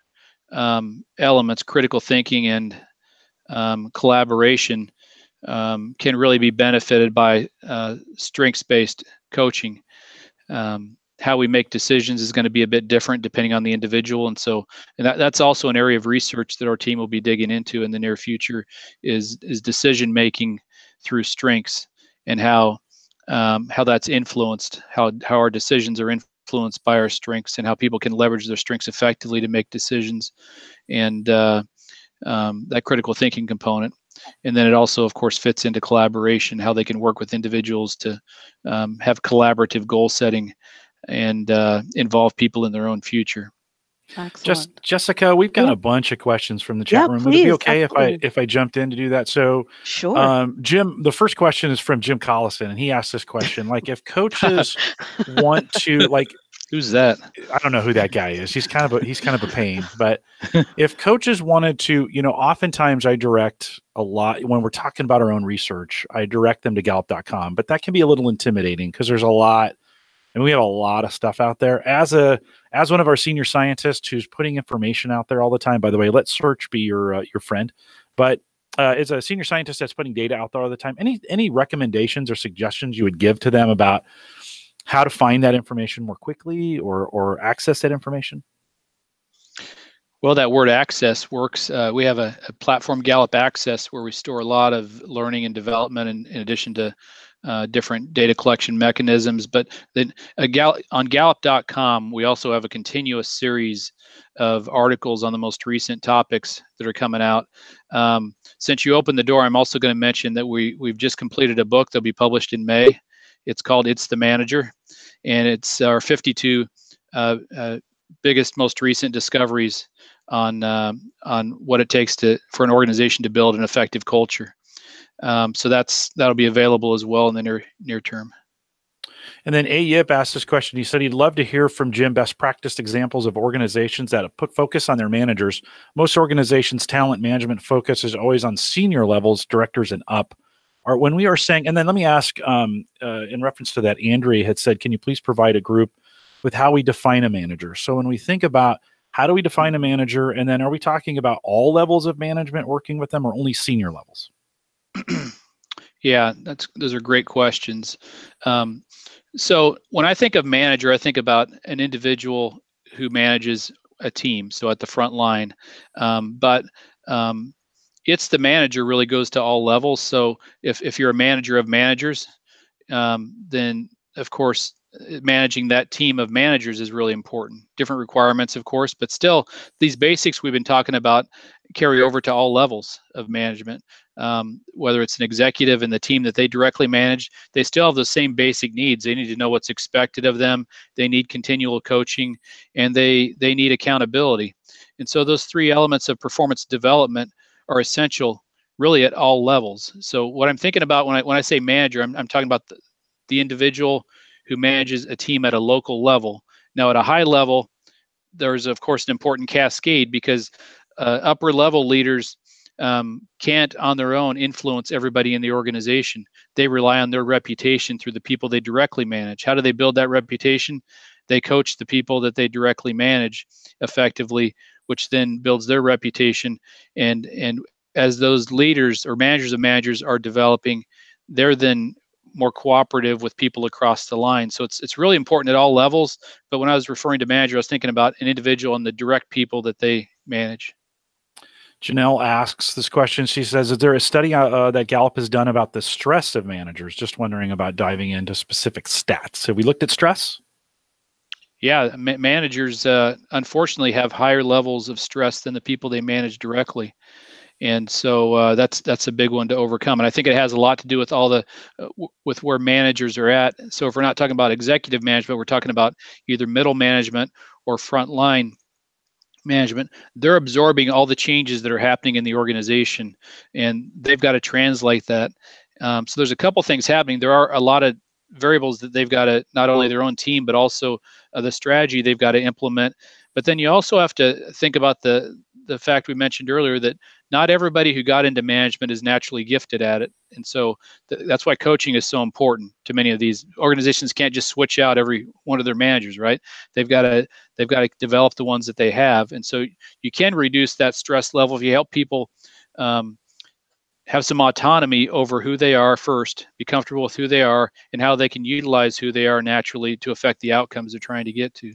elements, critical thinking and collaboration, can really be benefited by strengths-based coaching. How we make decisions is going to be a bit different depending on the individual, and that's also an area of research that our team will be digging into in the near future, is decision making through strengths, and how that's influenced, how our decisions are influenced by our strengths and how people can leverage their strengths effectively to make decisions, and that critical thinking component. And then it also, of course, fits into collaboration, how they can work with individuals to have collaborative goal setting and involve people in their own future. Excellent. Jessica, we've got Yeah. a bunch of questions from the chat Yeah, room. Would it be please, okay absolutely. if I jumped in to do that? So, Sure. Jim, the first question is from Jim Collison, and he asked this question: like, if coaches want to, like, Who's that? I don't know who that guy is. He's kind of a pain. But if coaches wanted to, oftentimes I direct a lot when we're talking about our own research. I direct them to Gallup.com, but that can be a little intimidating because there's a lot. And we have a lot of stuff out there. As one of our senior scientists who's putting information out there all the time. By the way, let search be your friend. But as a senior scientist that's putting data out there all the time, any recommendations or suggestions you would give to them about how to find that information more quickly or access that information? Well, that word access works. We have a platform, Gallup Access, where we store a lot of learning and development in addition to different data collection mechanisms. But then on Gallup.com, we also have a continuous series of articles on the most recent topics that are coming out. Since you opened the door, I'm also going to mention that we've just completed a book that'll be published in May. It's called It's the Manager, and it's our 52 biggest, most recent discoveries on what it takes for an organization to build an effective culture. So that'll be available as well in the near term. And then A. Yip asked this question. He said he'd love to hear from Jim best practice examples of organizations that have put focus on their managers. Most organizations' talent management focus is always on senior levels, directors and up. Or when we are saying, and then let me ask, in reference to that, Andrea had said, can you please provide a group with how we define a manager? So when we think about how do we define a manager, and then are we talking about all levels of management working with them or only senior levels? Yeah, those are great questions. So when I think of manager, I think about an individual who manages a team, so at the front line. But it's the manager really goes to all levels. So if you're a manager of managers, then of course managing that team of managers is really important. Different requirements, of course, but still these basics we've been talking about carry over to all levels of management. Whether it's an executive and the team that they directly manage, they still have the same basic needs. They need to know what's expected of them. They need continual coaching, and they need accountability. And so those three elements of performance development are essential really at all levels. So what I'm thinking about when I say manager, I'm talking about the individual who manages a team at a local level. Now at a high level, there's of course an important cascade because upper level leaders can't on their own influence everybody in the organization. They rely on their reputation through the people they directly manage. How do they build that reputation? They coach the people that they directly manage effectively, which then builds their reputation. And as those leaders or managers of managers are developing, they're then more cooperative with people across the line. So it's really important at all levels. But when I was referring to manager, I was thinking about an individual and the direct people that they manage. Janelle asks this question. She says, is there a study that Gallup has done about the stress of managers? Just wondering about diving into specific stats. Have we looked at stress? Yeah, managers unfortunately have higher levels of stress than the people they manage directly. And so that's a big one to overcome. And I think it has a lot to do with all the with where managers are at. So if we're not talking about executive management, we're talking about either middle management or frontline management. They're absorbing all the changes that are happening in the organization, and they've got to translate that. So there's a couple things happening. There are a lot of variables that they've got to, not only their own team, but also the strategy they've got to implement. But then you also have to think about the fact we mentioned earlier that not everybody who got into management is naturally gifted at it. And so that's why coaching is so important to many of these organizations. Can't just switch out every one of their managers, right? They've got to develop the ones that they have. And so you can reduce that stress level if you help people have some autonomy over who they are first, be comfortable with who they are and how they can utilize who they are naturally to affect the outcomes they're trying to get to.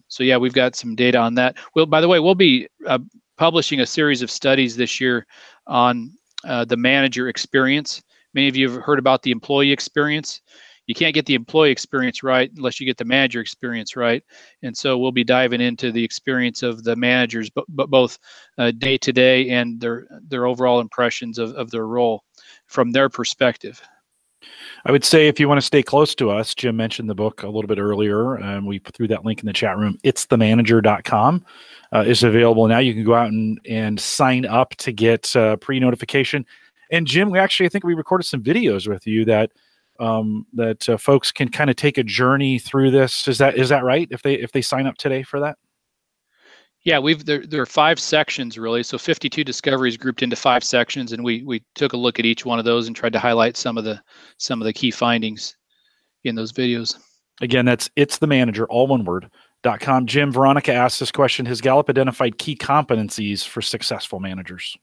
So yeah, we've got some data on that. Well, by the way, we'll be publishing a series of studies this year on the manager experience. Many of you have heard about the employee experience. you can't get the employee experience right unless you get the manager experience right. And so we'll be diving into the experience of the managers, but both day to day and their overall impressions of their role from their perspective. I would say if you want to stay close to us, Jim mentioned the book a little bit earlier. We threw that link in the chat room. Itsthemanager.com is available now. You can go out and sign up to get pre-notification. And Jim, I think we recorded some videos with you that folks can kind of take a journey through this. Is that right? If they sign up today for that? Yeah, there are 5 sections really. So 52 discoveries grouped into 5 sections, and we took a look at each one of those and tried to highlight some of the key findings in those videos. Again, that's itsthemanager, all one word, .com. Jim, Veronica asked this question: has Gallup identified key competencies for successful managers?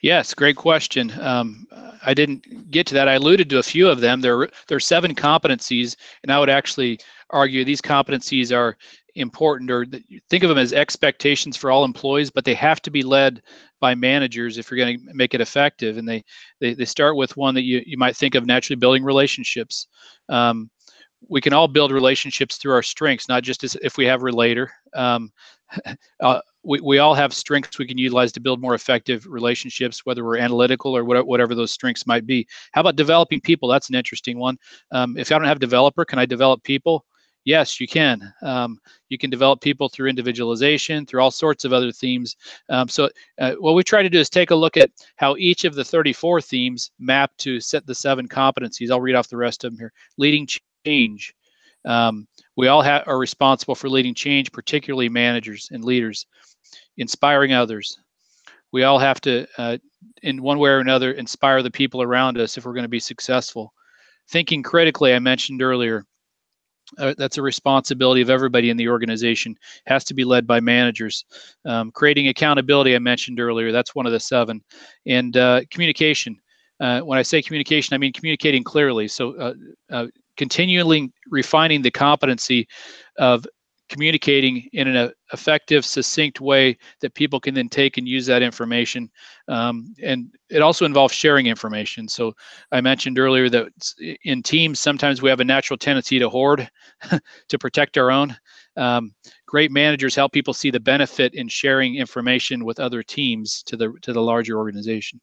Yes, great question. I didn't get to that. I alluded to a few of them. There are 7 competencies, and I would actually argue these competencies are important, or think of them as expectations for all employees, but they have to be led by managers if you're going to make it effective. And they start with one that you might think of naturally: building relationships. We can all build relationships through our strengths, not just as if we have relator. We all have strengths we can utilize to build more effective relationships, whether we're analytical or whatever those strengths might be. How about developing people? That's an interesting one. If I don't have developer, can I develop people? Yes, you can. You can develop people through individualization, through all sorts of other themes. What we try to do is take a look at how each of the 34 themes map to set the 7 competencies. I'll read off the rest of them here. Leading change. We all are responsible for leading change, particularly managers and leaders. Inspiring others. We all have to, in one way or another, inspire the people around us if we're going to be successful. Thinking critically, I mentioned earlier. That's a responsibility of everybody in the organization. Has to be led by managers. Creating accountability, I mentioned earlier. That's one of the 7. And communication. When I say communication, I mean communicating clearly. So continually refining the competency of communicating in an effective, succinct way that people can then take and use that information. And it also involves sharing information. So I mentioned earlier that in teams, sometimes we have a natural tendency to hoard, to protect our own. Great managers help people see the benefit in sharing information with other teams to the larger organization.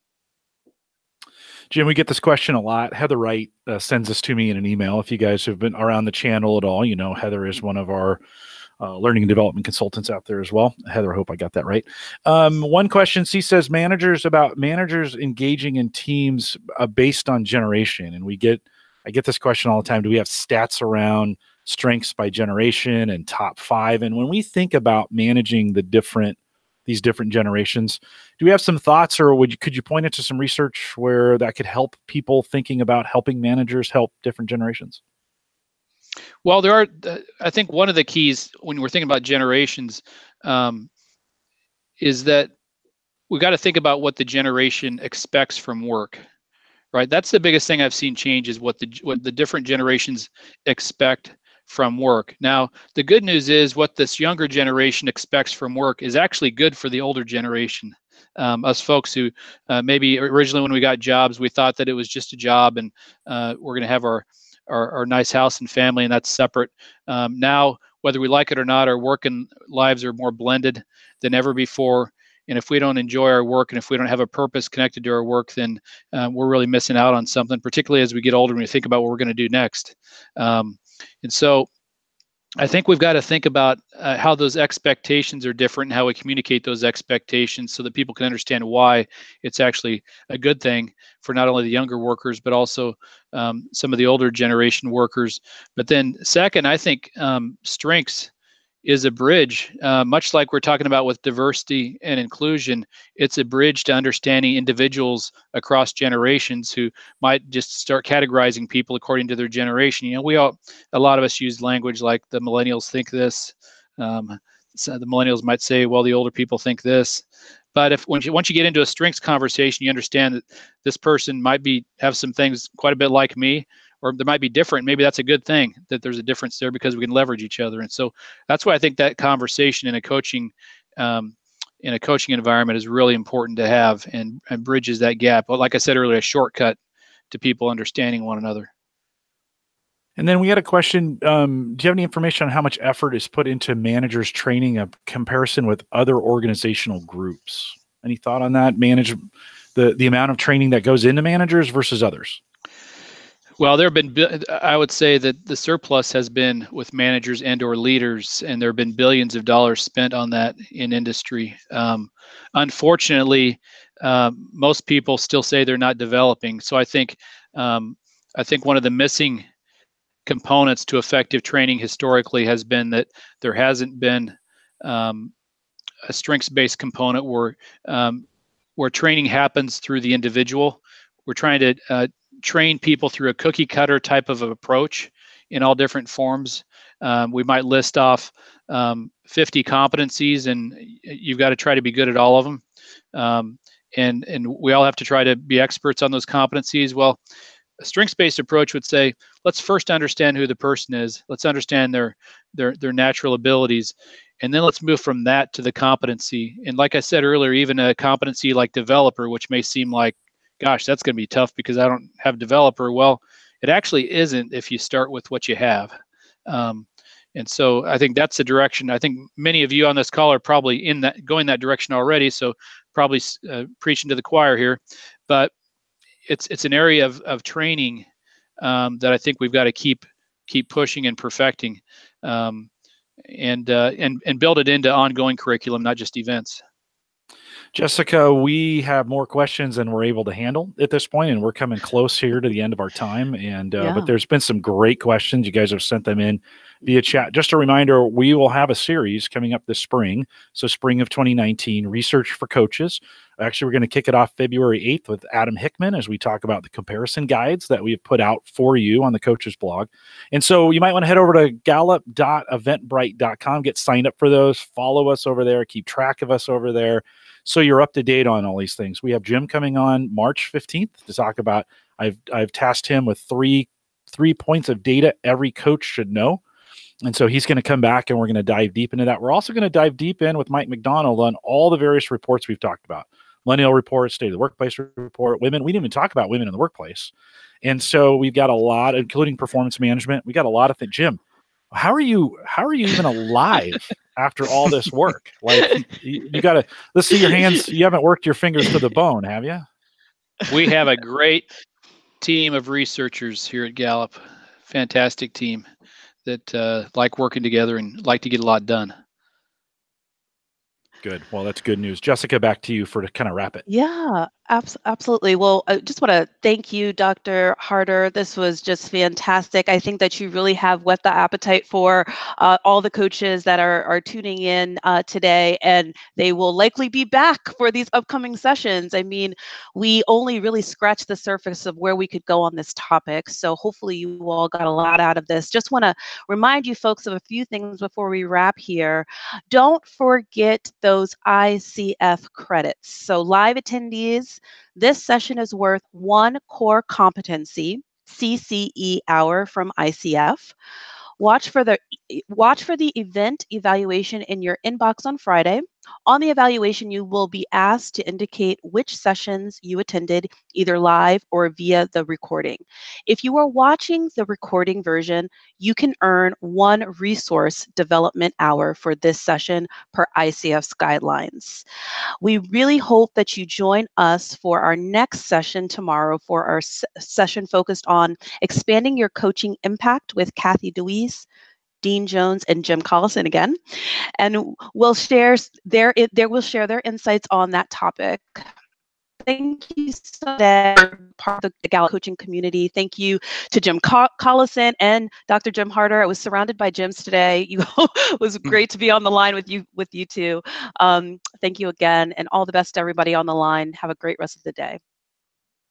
Jim, we get this question a lot. Heather Wright sends this to me in an email. If you guys have been around the channel at all, you know Heather is one of our learning and development consultants out there as well. Heather, I hope I got that right. One question, she says, managers engaging in teams based on generation. And I get this question all the time. Do we have stats around strengths by generation and top 5? And when we think about managing these different generations, do we have some thoughts, or could you point it to some research where that could help people thinking about helping managers help different generations? Well, I think one of the keys when we're thinking about generations is that we got to think about what the generation expects from work, right? That's the biggest thing I've seen change, is what the different generations expect from work. Now, the good news is what this younger generation expects from work is actually good for the older generation. Us folks who maybe originally when we got jobs, we thought that it was just a job and we're going to have our nice house and family, and that's separate. Now, whether we like it or not, our work and lives are more blended than ever before. And if we don't enjoy our work and if we don't have a purpose connected to our work, then we're really missing out on something, particularly as we get older and we think about what we're going to do next. And so I think we've got to think about how those expectations are different and how we communicate those expectations so that people can understand why it's actually a good thing for not only the younger workers, but also some of the older generation workers. But then second, I think strengths is a bridge, much like we're talking about with diversity and inclusion. It's a bridge to understanding individuals across generations who might just start categorizing people according to their generation. You know, a lot of us use language like the millennials think this. So the millennials might say, well, the older people think this. But once you get into a strengths conversation, you understand that this person might have some things quite a bit like me, or they might be different. Maybe that's a good thing that there's a difference there because we can leverage each other. And so that's why I think that conversation in a coaching environment is really important to have and bridges that gap. But like I said earlier, a shortcut to people understanding one another. And then we had a question. Do you have any information on how much effort is put into managers training a comparison with other organizational groups? Any thought on that? The amount of training that goes into managers versus others? Well, I would say that the surplus has been with managers and or leaders, and there have been billions of dollars spent on that in industry. Unfortunately, most people still say they're not developing. So I think one of the missing components to effective training historically has been that there hasn't been a strengths-based component where training happens through the individual. We're trying to train people through a cookie cutter type of approach in all different forms. We might list off 50 competencies, and you've got to try to be good at all of them. And we all have to try to be experts on those competencies. Well, a strengths-based approach would say, let's first understand who the person is. Let's understand their natural abilities, and then let's move from that to the competency. And like I said earlier, even a competency like developer, which may seem like, gosh, that's going to be tough because I don't have developer. Well, it actually isn't if you start with what you have. And so I think that's the direction. I think many of you on this call are probably going that direction already. So probably preaching to the choir here, but it's an area of training that I think we've got to keep pushing and perfecting, and build it into ongoing curriculum, not just events. Jessica, we have more questions than we're able to handle at this point, and we're coming close here to the end of our time. And but there's been some great questions. You guys have sent them in via chat. Just a reminder, we will have a series coming up this spring. So spring of 2019, Research for Coaches. Actually, we're going to kick it off February 8th with Adam Hickman as we talk about the comparison guides that we've put out for you on the Coaches blog. And so you might want to head over to gallup.eventbrite.com, get signed up for those, follow us over there, keep track of us over there, so you're up to date on all these things. We have Jim coming on March 15th to talk about, I've tasked him with three points of data every coach should know. And so he's going to come back and we're going to dive deep into that. We're also going to dive deep in with Mike McDonald on all the various reports we've talked about. Millennial Report, State of the Workplace Report, women. We didn't even talk about women in the workplace. And so we've got a lot, including performance management. We got a lot of things. Jim, how are you even alive after all this work? Like you got to, let's see your hands. You haven't worked your fingers to the bone, have you? We have a great team of researchers here at Gallup. Fantastic team that like working together and like to get a lot done. Good. Well, that's good news. Jessica, back to you to kind of wrap it. Yeah, absolutely. Well, I just want to thank you, Dr. Harder. This was just fantastic. I think that you really have whet the appetite for all the coaches that are tuning in today, and they will likely be back for these upcoming sessions. I mean, we only really scratched the surface of where we could go on this topic. So hopefully you all got a lot out of this. Just want to remind you folks of a few things before we wrap here. Don't forget those ICF credits. So live attendees, this session is worth 1 core competency, CCE hour from ICF. Watch for the event evaluation in your inbox on Friday. On the evaluation, you will be asked to indicate which sessions you attended, either live or via the recording. If you are watching the recording version, you can earn 1 resource development hour for this session per ICF's guidelines. We really hope that you join us for our next session tomorrow for our session focused on expanding your coaching impact with Kathy DeWeese, Dean Jones, and Jim Collison again, and we'll share their insights on that topic. Thank you so much for part of the Gallup coaching community. Thank you to Jim Collison and Dr. Jim Harder. I was surrounded by Jims today. It was great to be on the line with you two. Thank you again, and all the best to everybody on the line. Have a great rest of the day.